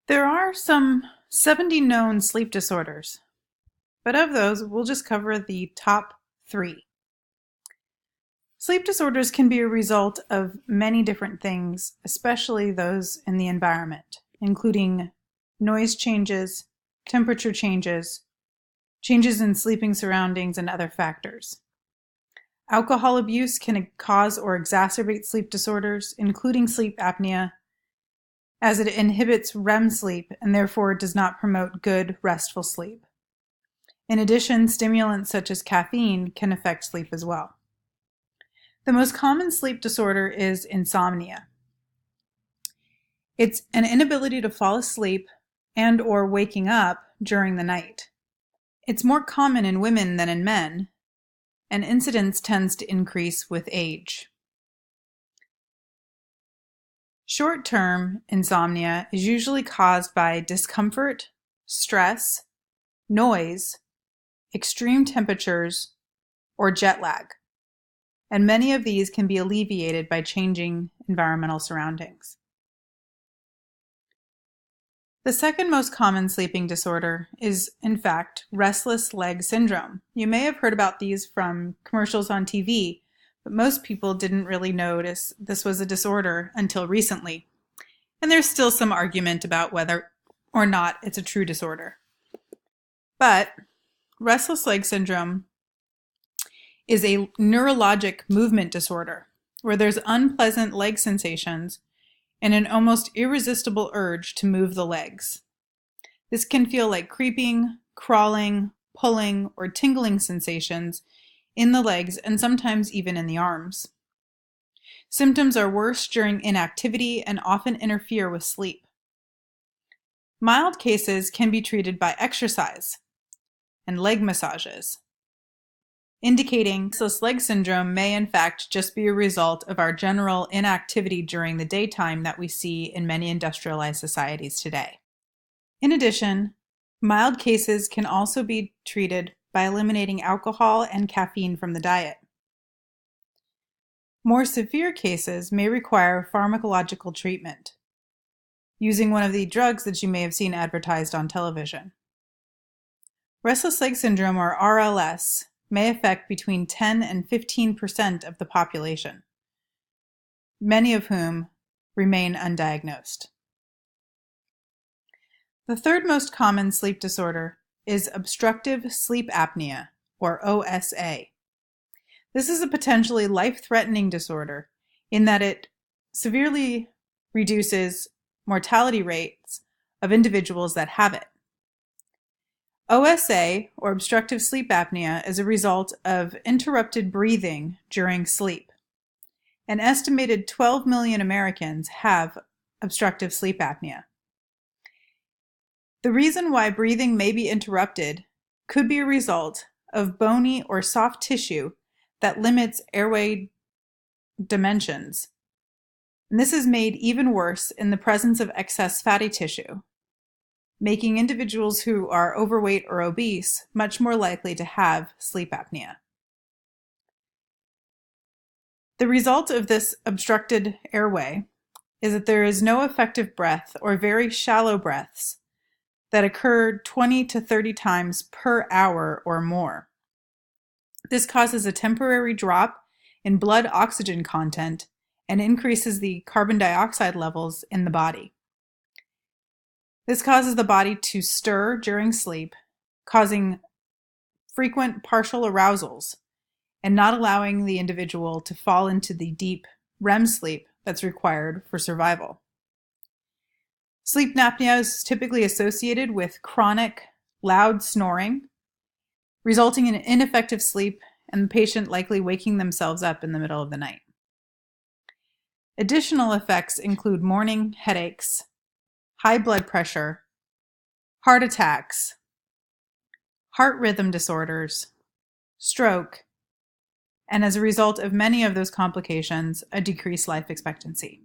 There are some 70 known sleep disorders, but of those, we'll just cover the top three. Sleep disorders can be a result of many different things, especially those in the environment, including noise changes, temperature changes, changes in sleeping surroundings, and other factors. Alcohol abuse can cause or exacerbate sleep disorders, including sleep apnea, as it inhibits REM sleep and therefore does not promote good, restful sleep. In addition, stimulants such as caffeine can affect sleep as well. The most common sleep disorder is insomnia. It's an inability to fall asleep and/or waking up during the night. It's more common in women than in men, and incidence tends to increase with age. Short-term insomnia is usually caused by discomfort, stress, noise, extreme temperatures, or jet lag, and many of these can be alleviated by changing environmental surroundings. The second most common sleeping disorder is, in fact, restless leg syndrome. You may have heard about these from commercials on TV, but most people didn't really notice this was a disorder until recently. And there's still some argument about whether or not it's a true disorder. But restless leg syndrome is a neurologic movement disorder where there's unpleasant leg sensations and an almost irresistible urge to move the legs. This can feel like creeping, crawling, pulling, or tingling sensations in the legs and sometimes even in the arms. Symptoms are worse during inactivity and often interfere with sleep. Mild cases can be treated by exercise and leg massages, indicating restless leg syndrome may in fact just be a result of our general inactivity during the daytime that we see in many industrialized societies today. In addition, mild cases can also be treated by eliminating alcohol and caffeine from the diet. More severe cases may require pharmacological treatment, using one of the drugs that you may have seen advertised on television. Restless leg syndrome, or RLS, may affect between 10 and 15% of the population, many of whom remain undiagnosed. The third most common sleep disorder is obstructive sleep apnea, or OSA. This is a potentially life-threatening disorder in that it severely reduces mortality rates of individuals that have it. OSA, or obstructive sleep apnea, is a result of interrupted breathing during sleep. An estimated 12 million Americans have obstructive sleep apnea. The reason why breathing may be interrupted could be a result of bony or soft tissue that limits airway dimensions. And this is made even worse in the presence of excess fatty tissue, making individuals who are overweight or obese much more likely to have sleep apnea. The result of this obstructed airway is that there is no effective breath or very shallow breaths that occur 20 to 30 times per hour or more. This causes a temporary drop in blood oxygen content and increases the carbon dioxide levels in the body. This causes the body to stir during sleep, causing frequent partial arousals and not allowing the individual to fall into the deep REM sleep that's required for survival. Sleep apnea is typically associated with chronic, loud snoring, resulting in ineffective sleep and the patient likely waking themselves up in the middle of the night. Additional effects include morning headaches, high blood pressure, heart attacks, heart rhythm disorders, stroke, and as a result of many of those complications, a decreased life expectancy.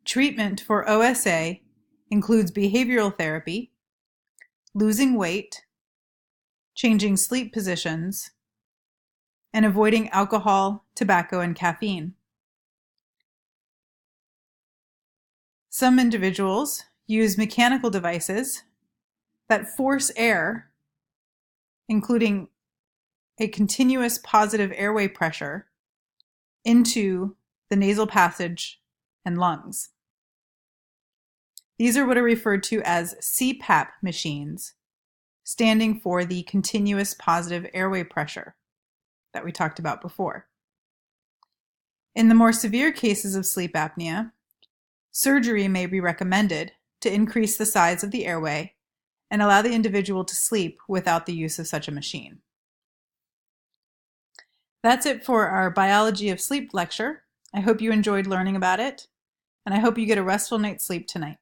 Treatment for OSA includes behavioral therapy, losing weight, changing sleep positions, and avoiding alcohol, tobacco, and caffeine. Some individuals use mechanical devices that force air, including a continuous positive airway pressure, into the nasal passage and lungs. These are what are referred to as CPAP machines, standing for the continuous positive airway pressure that we talked about before. In the more severe cases of sleep apnea, surgery may be recommended to increase the size of the airway and allow the individual to sleep without the use of such a machine. That's it for our Biology of Sleep lecture. I hope you enjoyed learning about it, and I hope you get a restful night's sleep tonight.